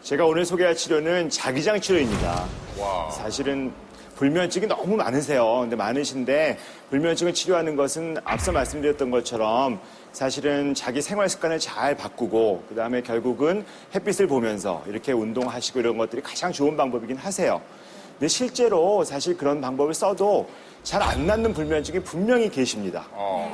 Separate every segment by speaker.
Speaker 1: 제가 오늘 소개할 치료는 자기장 치료입니다.
Speaker 2: 와.
Speaker 1: 사실은 불면증이 너무 많으세요. 근데 많으신데 불면증을 치료하는 것은 앞서 말씀드렸던 것처럼 사실은 자기 생활 습관을 잘 바꾸고 그다음에 결국은 햇빛을 보면서 이렇게 운동하시고 이런 것들이 가장 좋은 방법이긴 하세요. 근데 실제로 사실 그런 방법을 써도 잘 안 낫는 불면증이 분명히 계십니다.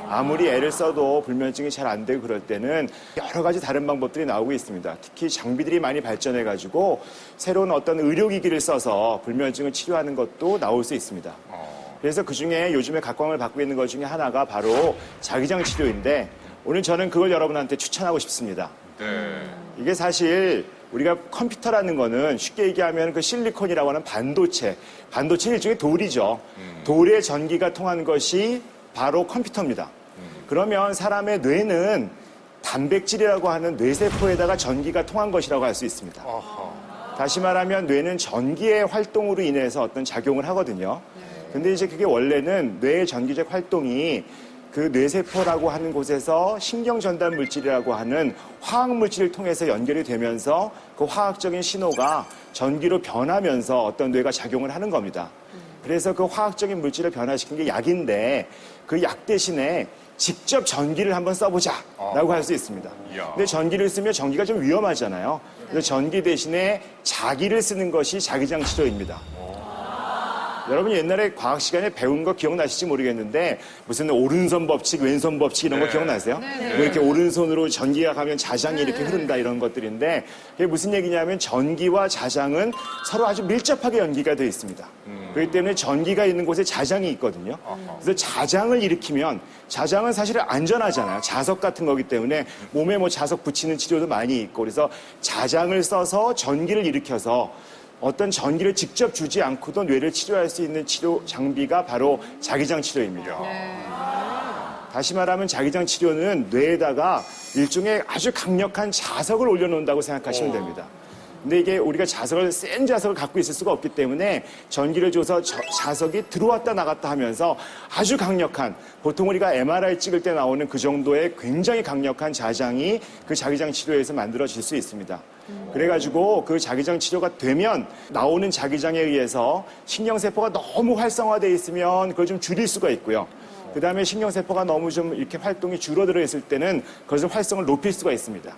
Speaker 1: 아무리 애를 써도 불면증이 잘 안 되고 그럴 때는 여러 가지 다른 방법들이 나오고 있습니다. 특히 장비들이 많이 발전해가지고 새로운 어떤 의료기기를 써서 불면증을 치료하는 것도 나올 수 있습니다. 그래서 그중에 요즘에 각광을 받고 있는 것 중에 하나가 바로 자기장 치료인데 오늘 저는 그걸 여러분한테 추천하고 싶습니다.
Speaker 2: 네.
Speaker 1: 이게 사실 우리가 컴퓨터라는 거는 쉽게 얘기하면 그 실리콘이라고 하는 반도체는 일종의 돌이죠. 돌에 전기가 통한 것이 바로 컴퓨터입니다. 그러면 사람의 뇌는 단백질이라고 하는 뇌세포에다가 전기가 통한 것이라고 할 수 있습니다. 다시 말하면 뇌는 전기의 활동으로 인해서 어떤 작용을 하거든요. 근데 이제 그게 원래는 뇌의 전기적 활동이 그 뇌세포라고 하는 곳에서 신경 전달 물질이라고 하는 화학 물질을 통해서 연결이 되면서 그 화학적인 신호가 전기로 변하면서 어떤 뇌가 작용을 하는 겁니다. 그래서 그 화학적인 물질을 변화시킨 게 약인데 그 약 대신에 직접 전기를 한번 써보자라고 할 수 있습니다. 근데 전기를 쓰면 전기가 좀 위험하잖아요. 그래서 전기 대신에 자기를 쓰는 것이 자기장 치료입니다. 여러분이 옛날에 과학 시간에 배운 거 기억나실지 모르겠는데 무슨 오른손 법칙, 왼손 법칙 이런 거 기억나세요? 뭐 이렇게 오른손으로 전기가 가면 자장이 이렇게 흐른다 이런 것들인데 그게 무슨 얘기냐면 전기와 자장은 서로 아주 밀접하게 연기가 되어 있습니다. 그렇기 때문에 전기가 있는 곳에 자장이 있거든요. 그래서 자장을 일으키면 자장은 사실 안전하잖아요. 자석 같은 거기 때문에 몸에 뭐 자석 붙이는 치료도 많이 있고 그래서 자장을 써서 전기를 일으켜서 어떤 전기를 직접 주지 않고도 뇌를 치료할 수 있는 치료 장비가 바로 자기장 치료입니다. 다시 말하면 자기장 치료는 뇌에다가 일종의 아주 강력한 자석을 올려놓는다고 생각하시면 됩니다. 근데 이게 우리가 센 자석을 갖고 있을 수가 없기 때문에 전기를 줘서 자석이 들어왔다 나갔다 하면서 아주 강력한 보통 우리가 MRI 찍을 때 나오는 그 정도의 굉장히 강력한 자장이 그 자기장 치료에서 만들어질 수 있습니다. 그래가지고 그 자기장 치료가 되면 나오는 자기장에 의해서 신경세포가 너무 활성화되어 있으면 그걸 좀 줄일 수가 있고요. 그 다음에 신경세포가 너무 좀 이렇게 활동이 줄어들어 있을 때는 그것을 활성을 높일 수가 있습니다.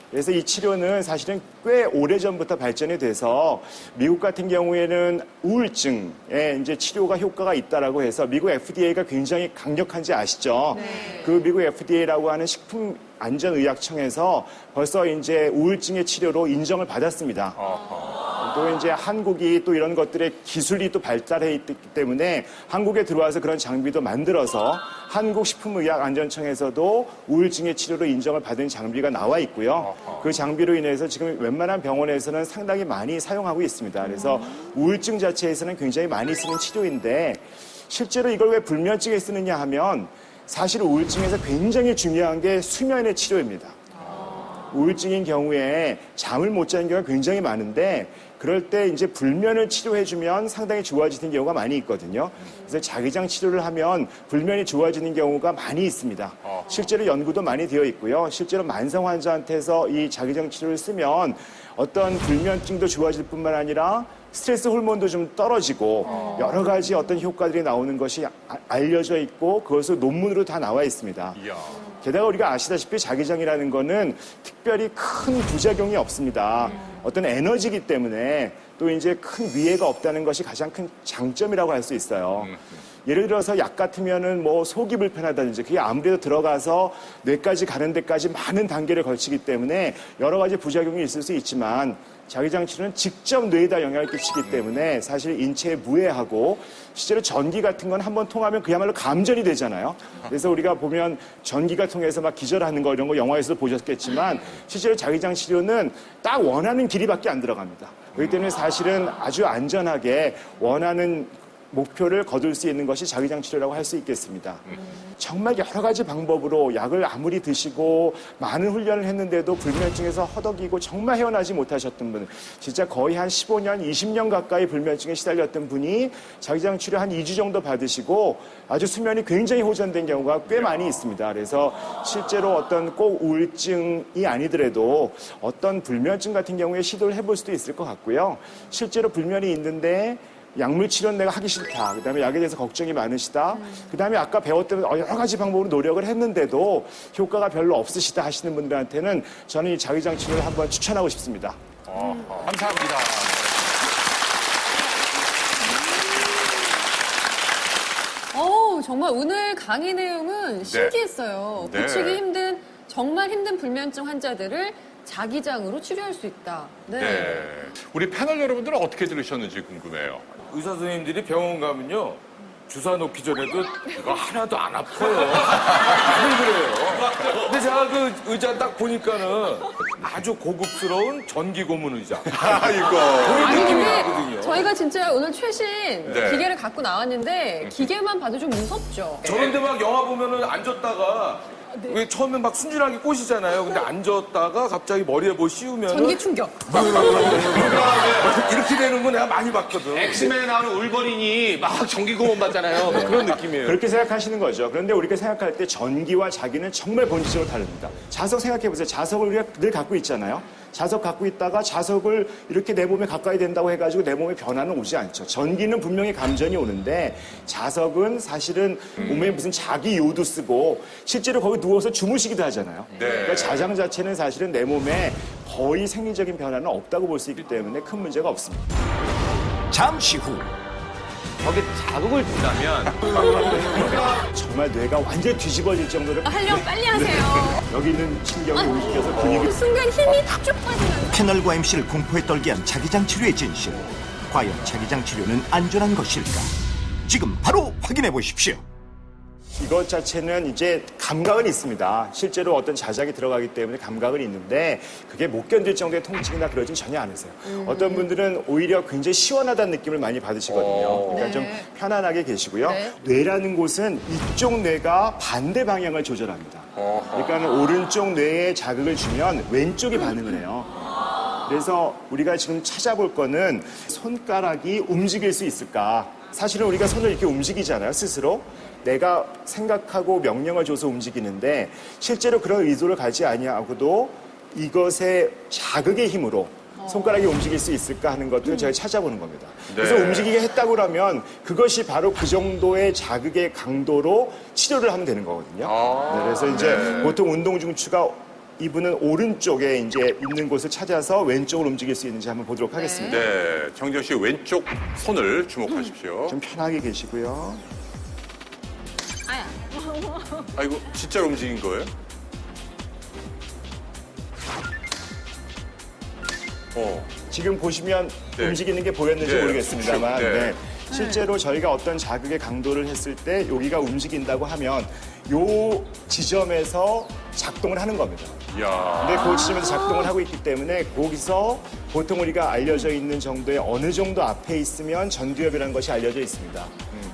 Speaker 1: 그래서 이 치료는 사실은 꽤 오래전부터 발전이 돼서 미국 같은 경우에는 우울증에 이제 치료가 효과가 있다라고 해서 미국 FDA가 굉장히 강력한지 아시죠? 네. 그 미국 FDA라고 하는 식품안전의약청에서 벌써 이제 우울증의 치료로 인정을 받았습니다. 또 이제 한국이 또 이런 것들의 기술이 또 발달해 있기 때문에 한국에 들어와서 그런 장비도 만들어서 한국식품의약안전청에서도 우울증의 치료로 인정을 받은 장비가 나와 있고요. 그 장비로 인해서 지금 웬만한 병원에서는 상당히 많이 사용하고 있습니다. 그래서 우울증 자체에서는 굉장히 많이 쓰는 치료인데 실제로 이걸 왜 불면증에 쓰느냐 하면 사실 우울증에서 굉장히 중요한 게 수면의 치료입니다. 우울증인 경우에 잠을 못 자는 경우가 굉장히 많은데 그럴 때 이제 불면을 치료해주면 상당히 좋아지는 경우가 많이 있거든요. 그래서 자기장 치료를 하면 불면이 좋아지는 경우가 많이 있습니다. 실제로 연구도 많이 되어 있고요. 실제로 만성 환자한테서 이 자기장 치료를 쓰면 어떤 불면증도 좋아질 뿐만 아니라 스트레스 호르몬도 좀 떨어지고 여러 가지 어떤 효과들이 나오는 것이 알려져 있고 그것을 논문으로 다 나와 있습니다. 게다가 우리가 아시다시피 자기장이라는 거는 특별히 큰 부작용이 없습니다. 어떤 에너지이기 때문에 또 이제 큰 위해가 없다는 것이 가장 큰 장점이라고 할 수 있어요. 예를 들어서 약 같으면은 뭐 속이 불편하다든지 그게 아무래도 들어가서 뇌까지 가는 데까지 많은 단계를 거치기 때문에 여러 가지 부작용이 있을 수 있지만 자기장 치료는 직접 뇌에다 영향을 끼치기 때문에 사실 인체에 무해하고 실제로 전기 같은 건 한번 통하면 그야말로 감전이 되잖아요. 그래서 우리가 보면 전기가 통해서 막 기절하는 거 이런 거 영화에서도 보셨겠지만 실제로 자기장 치료는 딱 원하는 길이밖에 안 들어갑니다. 그렇기 때문에 사실은 아주 안전하게 원하는 목표를 거둘 수 있는 것이 자기장 치료라고 할 수 있겠습니다. 정말 여러 가지 방법으로 약을 아무리 드시고 많은 훈련을 했는데도 불면증에서 허덕이고 정말 헤어나지 못하셨던 분, 진짜 거의 한 15년, 20년 가까이 불면증에 시달렸던 분이 자기장 치료 한 2주 정도 받으시고 아주 수면이 굉장히 호전된 경우가 꽤 많이 있습니다. 그래서 실제로 어떤 꼭 우울증이 아니더라도 어떤 불면증 같은 경우에 시도를 해볼 수도 있을 것 같고요. 실제로 불면이 있는데 약물 치료는 내가 하기 싫다. 그다음에 약에 대해서 걱정이 많으시다. 그다음에 아까 배웠던 여러 가지 방법으로 노력을 했는데도 효과가 별로 없으시다 하시는 분들한테는 저는 이 자기장 치료를 한번 추천하고 싶습니다.
Speaker 2: 감사합니다.
Speaker 3: 정말 오늘 강의 내용은 신기했어요.
Speaker 2: 네.
Speaker 3: 고치기 힘든, 정말 힘든 불면증 환자들을 자기장으로 치료할 수 있다.
Speaker 2: 네. 우리 패널 여러분들은 어떻게 들으셨는지 궁금해요.
Speaker 4: 의사 선생님들이 병원 가면요. 주사 놓기 전에도 이거 하나도 안 아파요. 늘 그래요. 근데 제가 그 의자 딱 보니까는 아주 고급스러운 전기 고문 의자.
Speaker 2: 아이고.
Speaker 4: 그런
Speaker 3: 아니
Speaker 4: 느낌이
Speaker 3: 근데
Speaker 4: 나거든요.
Speaker 3: 저희가 진짜 오늘 최신
Speaker 2: 네.
Speaker 3: 기계를 갖고 나왔는데 기계만 봐도 좀 무섭죠.
Speaker 4: 저런데 막 영화 보면은 앉았다가 왜 처음에 막 순진하게 꼬시잖아요. 근데 앉았다가 갑자기 머리에 뭐 씌우면
Speaker 3: 전기 충격.
Speaker 4: 이렇게 되는 거 내가 많이 봤거든.
Speaker 5: 엑스맨에 나오는 울버린이 막 전기고문 받잖아요. 뭐 그런 느낌이에요.
Speaker 1: 그렇게 생각하시는 거죠. 그런데 우리가 생각할 때 전기와 자기는 정말 본질적으로 다릅니다. 자석 생각해보세요. 자석을 우리가 늘 갖고 있잖아요. 자석 갖고 있다가 자석을 이렇게 내 몸에 가까이 된다고 해가지고 내 몸에 변화는 오지 않죠. 전기는 분명히 감전이 오는데 자석은 사실은 몸에 무슨 자기 요도 쓰고 실제로 거기 누워서 주무시기도 하잖아요. 그러니까 자장 자체는 사실은 내 몸에 거의 생리적인 변화는 없다고 볼 수 있기 때문에 큰 문제가 없습니다.
Speaker 6: 잠시 후
Speaker 5: 거기에 자극을 준다면
Speaker 1: 정말 뇌가 완전히 뒤집어질 정도로
Speaker 3: 하려면 빨리 하세요.
Speaker 1: 여기 있는 신경이 움직여서 근육이
Speaker 3: 그 순간 힘이 쭉 빠지면서.
Speaker 6: 패널과 MC를 공포에 떨게 한 자기장 치료의 진실. 과연 자기장 치료는 안전한 것일까? 지금 바로 확인해 보십시오.
Speaker 1: 이것 자체는 이제 감각은 있습니다. 실제로 어떤 자작이 들어가기 때문에 감각은 있는데 그게 못 견딜 정도의 통증이나 그러진 전혀 않으세요. 어떤 분들은 오히려 굉장히 시원하다는 느낌을 많이 받으시거든요. 그러니까
Speaker 3: 네.
Speaker 1: 좀 편안하게 계시고요.
Speaker 3: 네.
Speaker 1: 뇌라는 곳은 이쪽 뇌가 반대 방향을 조절합니다. 그러니까 오른쪽 뇌에 자극을 주면 왼쪽이 반응을 해요. 그래서 우리가 지금 찾아볼 거는 손가락이 움직일 수 있을까? 사실은 우리가 손을 이렇게 움직이잖아요, 스스로. 내가 생각하고 명령을 줘서 움직이는데 실제로 그런 의도를 가지 아니하고도 이것의 자극의 힘으로 손가락이 움직일 수 있을까 하는 것들을 저희가 찾아보는 겁니다. 그래서 움직이게 했다고 하면 그것이 바로 그 정도의 자극의 강도로 치료를 하면 되는 거거든요. 네, 그래서 이제 보통 운동 중추가 이분은 오른쪽에 이제 있는 곳을 찾아서 왼쪽으로 움직일 수 있는지 한번 보도록 하겠습니다.
Speaker 2: 네. 정지현 씨 왼쪽 손을 주목하십시오.
Speaker 1: 좀 편하게 계시고요.
Speaker 3: 아야.
Speaker 2: 아이고, 진짜로 움직인 거예요?
Speaker 1: 지금 보시면
Speaker 2: 네.
Speaker 1: 움직이는 게 보였는지
Speaker 2: 네,
Speaker 1: 모르겠습니다만
Speaker 2: 네.
Speaker 1: 네. 실제로 저희가 어떤 자극의 강도를 했을 때 여기가 움직인다고 하면 요 지점에서 작동을 하는 겁니다.
Speaker 2: 이야.
Speaker 1: 근데 그 지점에서 작동을 하고 있기 때문에 거기서 보통 우리가 알려져 있는 정도의 어느 정도 앞에 있으면 전두엽이라는 것이 알려져 있습니다.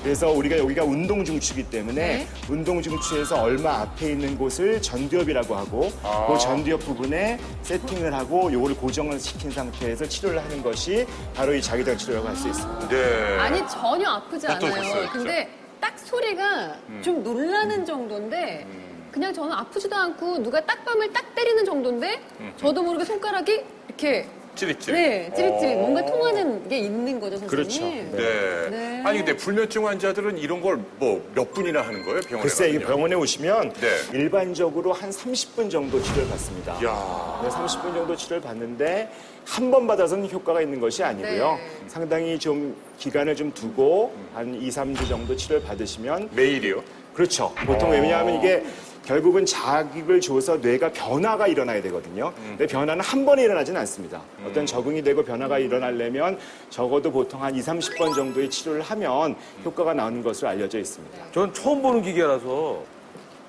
Speaker 1: 그래서 우리가 여기가 운동 중추이기 때문에
Speaker 3: 네.
Speaker 1: 운동 중추에서 얼마 앞에 있는 곳을 전두엽이라고 하고 그 전두엽 부분에 세팅을 하고 요거를 고정을 시킨 상태에서 치료를 하는 것이 바로 이 자기장 치료라고 할 수 있습니다.
Speaker 2: 네.
Speaker 3: 아니 전혀 아프지
Speaker 2: 어떠셨어요,
Speaker 3: 않아요. 근데 딱 소리가 좀 놀라는 정도인데 그냥 저는 아프지도 않고 누가 딱밤을 딱 때리는 정도인데 저도 모르게 손가락이 이렇게
Speaker 2: 찌릿찌릿.
Speaker 3: 네, 찌릿찌릿 뭔가 통하는 게 있는 거죠, 선생님.
Speaker 1: 그렇죠.
Speaker 2: 네.
Speaker 3: 네.
Speaker 2: 아니 근데 불면증 환자들은 이런 걸 뭐 몇 분이나 하는 거예요? 병원에
Speaker 1: 글쎄, 이
Speaker 2: 가면요?
Speaker 1: 병원에 오시면
Speaker 2: 네.
Speaker 1: 일반적으로 한 30분 정도 치료를 받습니다.
Speaker 2: 이야.
Speaker 1: 네, 30분 정도 치료를 받는데 한 번 받아서는 효과가 있는 것이 아니고요.
Speaker 3: 네.
Speaker 1: 상당히 좀 기간을 좀 두고 한 2, 3주 정도 치료를 받으시면
Speaker 2: 매일이요?
Speaker 1: 그렇죠. 보통 왜냐하면 이게 결국은 자극을 줘서 뇌가 변화가 일어나야 되거든요. 근데 변화는 한 번에 일어나지는 않습니다. 어떤 적응이 되고 변화가 일어나려면 적어도 보통 한 2, 30번 정도의 치료를 하면 효과가 나오는 것으로 알려져 있습니다.
Speaker 4: 전 처음 보는 기계라서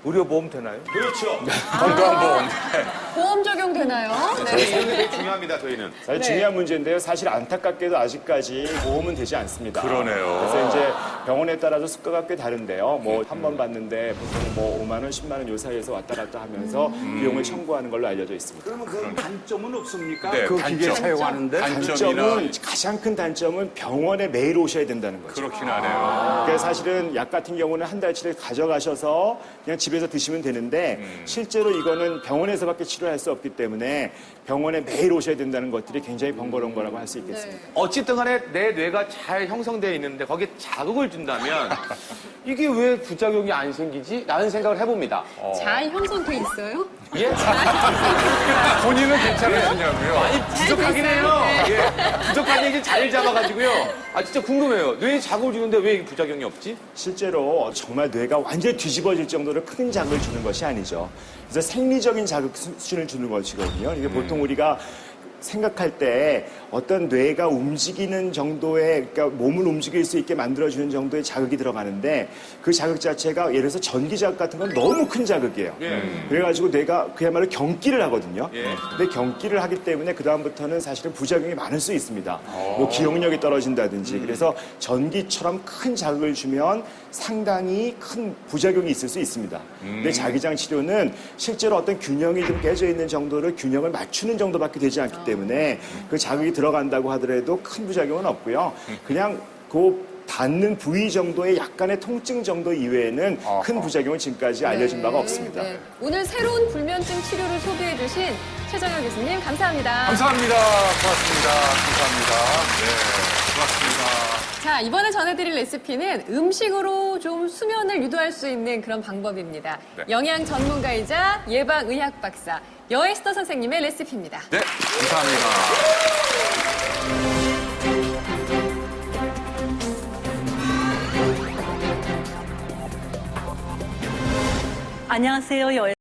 Speaker 4: 의료보험 되나요?
Speaker 2: 건강보험.
Speaker 3: 보험 적용되나요?
Speaker 5: 네, 이런 게 되게 중요합니다, 저희는.
Speaker 1: 사실 중요한 문제인데요. 사실 안타깝게도 아직까지 보험은 되지 않습니다.
Speaker 2: 그러네요.
Speaker 1: 그래서 이제 병원에 따라서 수가가 꽤 다른데요. 뭐 한 번 받는데 보통 뭐 5만 원, 10만 원 요 사이에서 왔다 갔다 하면서 비용을 청구하는 걸로 알려져 있습니다.
Speaker 7: 그러면 그 단점은 없습니까?
Speaker 2: 네,
Speaker 7: 그
Speaker 2: 단점.
Speaker 7: 기계 사용하는데?
Speaker 1: 단점은 가장 큰 단점은 병원에 매일 오셔야 된다는 거죠.
Speaker 2: 그렇긴 하네요.
Speaker 1: 그래서 사실은 약 같은 경우는 한 달치를 가져가셔서 그냥 집에서 드시면 되는데 실제로 이거는 병원에서밖에 치료할 수 없기 때문에 병원에 매일 오셔야 된다는 것들이 굉장히 번거로운 거라고 할 수 있겠습니다.
Speaker 5: 어쨌든 간에 내 뇌가 잘 형성되어 있는데 거기에 자극을 준다면 이게 왜 부작용이 안 생기지? 라는 생각을 해봅니다.
Speaker 3: 잘 형성돼 있어요?
Speaker 5: 예?
Speaker 2: 본인은 괜찮으시냐고요?
Speaker 5: 아니, 부족하긴 해요.
Speaker 3: 네.
Speaker 5: 예. 부족한 얘기 잘 잡아가지고요. 아, 진짜 궁금해요. 뇌에 자극을 주는데 왜 부작용이 없지?
Speaker 1: 실제로 정말 뇌가 완전히 뒤집어질 정도로 큰 자극을 주는 것이 아니죠. 그래서 생리적인 자극 수준을 주는 것이거든요. 이게 보통 우리가 생각할 때 어떤 뇌가 움직이는 정도의, 그러니까 몸을 움직일 수 있게 만들어주는 정도의 자극이 들어가는데 그 자극 자체가 예를 들어서 전기 자극 같은 건 너무 큰 자극이에요. 그래가지고 뇌가 그야말로 경기를 하거든요. 근데 경기를 하기 때문에 그다음부터는 사실은 부작용이 많을 수 있습니다. 뭐 기억력이 떨어진다든지. 그래서 전기처럼 큰 자극을 주면 상당히 큰 부작용이 있을 수 있습니다. 근데 자기장 치료는 실제로 어떤 균형이 좀 깨져 있는 정도를 균형을 맞추는 정도밖에 되지 않기 때문에 그 자극이 들어간다고 하더라도 큰 부작용은 없고요. 그냥 그 닿는 부위 정도의 약간의 통증 정도 이외에는 큰 부작용은 지금까지 알려진 바가 없습니다.
Speaker 3: 네. 오늘 새로운 불면증 치료를 소개해 주신 최정혁 교수님 감사합니다.
Speaker 2: 감사합니다. 고맙습니다. 감사합니다. 네, 고맙습니다.
Speaker 3: 자, 이번에 전해드릴 레시피는 음식으로 좀 수면을 유도할 수 있는 그런 방법입니다.
Speaker 2: 네.
Speaker 3: 영양 전문가이자 예방의학 박사 여에스더 선생님의 레시피입니다.
Speaker 2: 네, 감사합니다.
Speaker 8: 안녕하세요.